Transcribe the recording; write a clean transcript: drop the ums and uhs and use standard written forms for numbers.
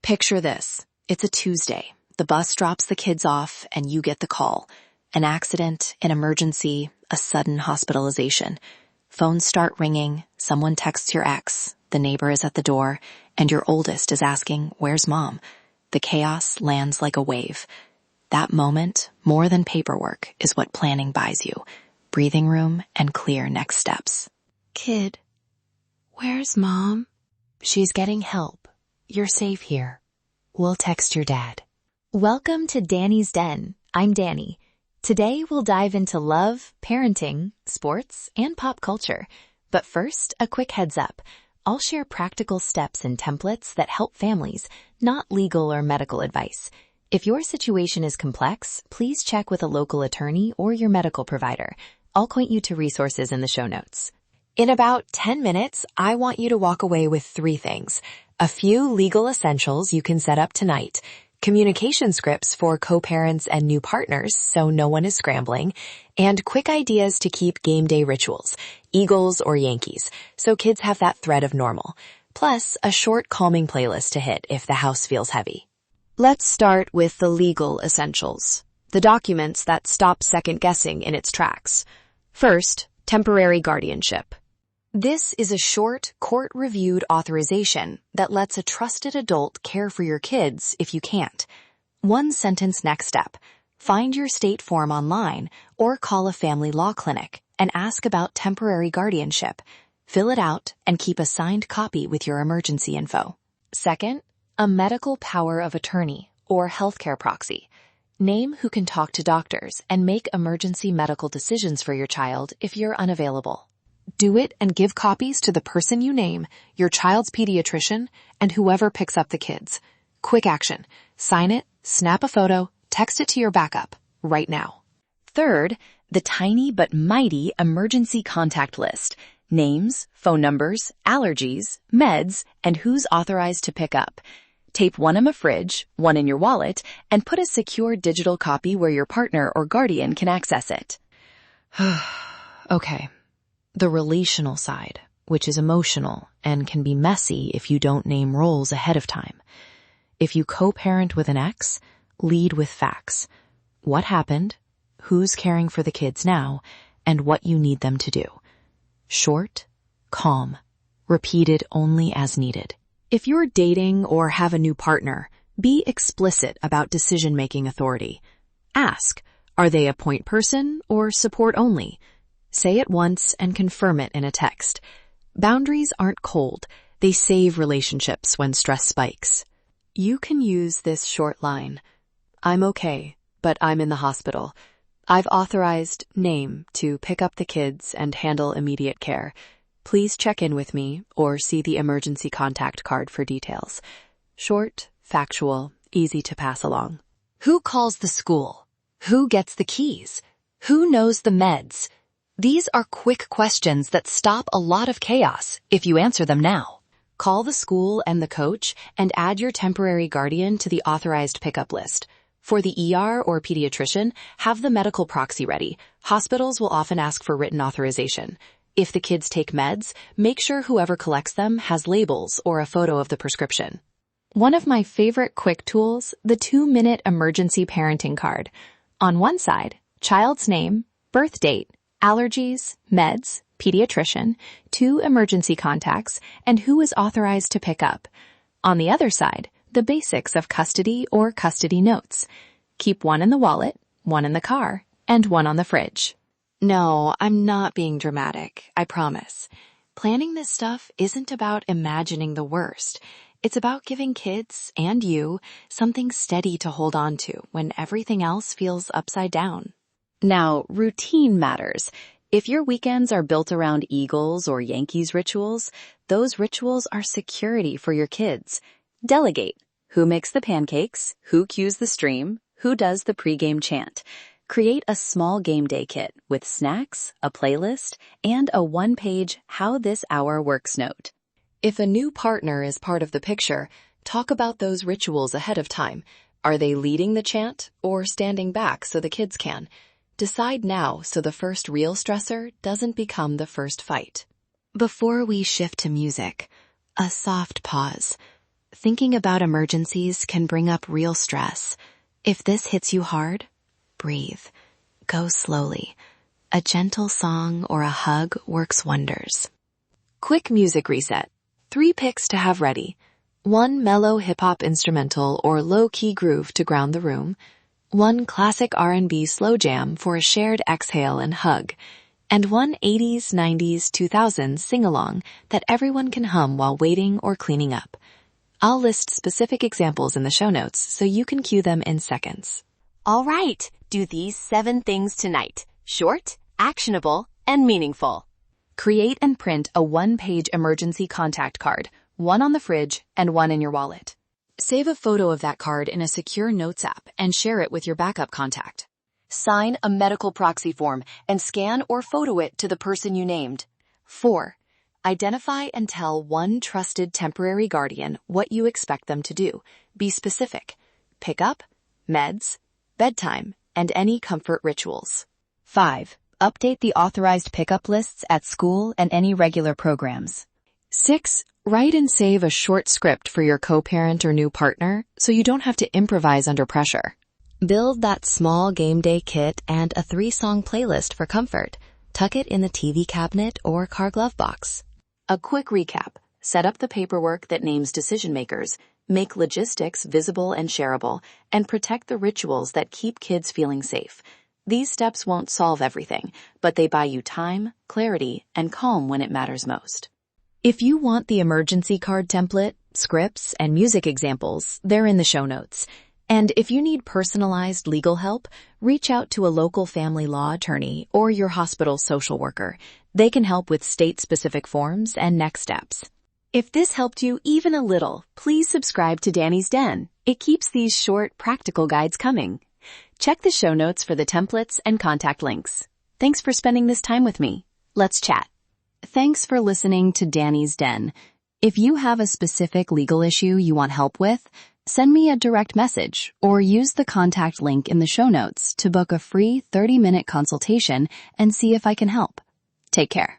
Picture this. It's a Tuesday. The bus drops the kids off and you get the call. An accident, an emergency, a sudden hospitalization. Phones start ringing, someone texts your ex, the neighbor is at the door, and your oldest is asking, "Where's mom?" The chaos lands like a wave. That moment, more than paperwork, is what planning buys you. Breathing room and clear next steps. Kid, where's mom? She's getting help. You're safe here. We'll text your dad. Welcome to Danny's Den. I'm Danny. Today we'll dive into love, parenting, sports, and pop culture. But first, a quick heads up. I'll share practical steps and templates that help families, not legal or medical advice. If your situation is complex, please check with a local attorney or your medical provider. I'll point you to resources in the show notes. In about 10 minutes, I want you to walk away with 3 things. A few legal essentials you can set up tonight. Communication scripts for co-parents and new partners so no one is scrambling. And quick ideas to keep game day rituals, Eagles or Yankees, so kids have that thread of normal. Plus, a short calming playlist to hit if the house feels heavy. Let's start with the legal essentials, the documents that stop second-guessing in its tracks. First, temporary guardianship. This is a short, court-reviewed authorization that lets a trusted adult care for your kids if you can't. 1-sentence next step. Find your state form online or call a family law clinic and ask about temporary guardianship. Fill it out and keep a signed copy with your emergency info. Second, a medical power of attorney or healthcare proxy. Name who can talk to doctors and make emergency medical decisions for your child if you're unavailable. Do it and give copies to the person you name, your child's pediatrician, and whoever picks up the kids. Quick action. Sign it, snap a photo, text it to your backup, right now. Third, the tiny but mighty emergency contact list. Names, phone numbers, allergies, meds, and who's authorized to pick up. Tape one in a fridge, one in your wallet, and put a secure digital copy where your partner or guardian can access it. Okay. The relational side, which is emotional and can be messy if you don't name roles ahead of time. If you co-parent with an ex, lead with facts. What happened, who's caring for the kids now, and what you need them to do. Short, calm, repeated only as needed. If you're dating or have a new partner, be explicit about decision-making authority. Ask, are they a point person or support only? Say it once and confirm it in a text. Boundaries aren't cold. They save relationships when stress spikes. You can use this short line. I'm okay, but I'm in the hospital. I've authorized name to pick up the kids and handle immediate care. Please check in with me or see the emergency contact card for details. Short, factual, easy to pass along. Who calls the school? Who gets the keys? Who knows the meds? These are quick questions that stop a lot of chaos if you answer them now. Call the school and the coach and add your temporary guardian to the authorized pickup list. For the ER or pediatrician, have the medical proxy ready. Hospitals will often ask for written authorization. If the kids take meds, make sure whoever collects them has labels or a photo of the prescription. One of my favorite quick tools, the 2-minute emergency parenting card. On one side, child's name, birth date, allergies, meds, pediatrician, 2 emergency contacts, and who is authorized to pick up. On the other side, the basics of custody or custody notes. Keep one in the wallet, one in the car, and one on the fridge. No, I'm not being dramatic, I promise. Planning this stuff isn't about imagining the worst. It's about giving kids and you something steady to hold on to when everything else feels upside down. Now, routine matters. If your weekends are built around Eagles or Yankees rituals, those rituals are security for your kids. Delegate. Who makes the pancakes? Who cues the stream? Who does the pregame chant? Create a small game day kit with snacks, a playlist, and a 1-page How This Hour Works note. If a new partner is part of the picture, talk about those rituals ahead of time. Are they leading the chant or standing back so the kids can? Decide now so the first real stressor doesn't become the first fight. Before we shift to music, a soft pause. Thinking about emergencies can bring up real stress. If this hits you hard, breathe. Go slowly. A gentle song or a hug works wonders. Quick music reset. 3 picks to have ready. 1 mellow hip-hop instrumental or low-key groove to ground the room. 1 classic R&B slow jam for a shared exhale and hug. And 1 80s, 90s, 2000s sing-along that everyone can hum while waiting or cleaning up. I'll list specific examples in the show notes so you can cue them in seconds. All right, do these 7 things tonight. Short, actionable, and meaningful. Create and print a 1-page emergency contact card, 1 on the fridge and 1 in your wallet. Save a photo of that card in a secure notes app and share it with your backup contact. Sign a medical proxy form and scan or photo it to the person you named. 4. Identify and tell one trusted temporary guardian what you expect them to do. Be specific. Pick up, meds, bedtime, and any comfort rituals. 5. Update the authorized pickup lists at school and any regular programs. 6. Write and save a short script for your co-parent or new partner so you don't have to improvise under pressure. Build that small game day kit and a 3-song playlist for comfort. Tuck it in the TV cabinet or car glove box. A quick recap. Set up the paperwork that names decision makers, make logistics visible and shareable, and protect the rituals that keep kids feeling safe. These steps won't solve everything, but they buy you time, clarity, and calm when it matters most. If you want the emergency card template, scripts, and music examples, they're in the show notes. And if you need personalized legal help, reach out to a local family law attorney or your hospital social worker. They can help with state-specific forms and next steps. If this helped you even a little, please subscribe to Danny's Den. It keeps these short, practical guides coming. Check the show notes for the templates and contact links. Thanks for spending this time with me. Let's chat. Thanks for listening to Danny's Den. If you have a specific legal issue you want help with, send me a direct message or use the contact link in the show notes to book a free 30-minute consultation and see if I can help. Take care.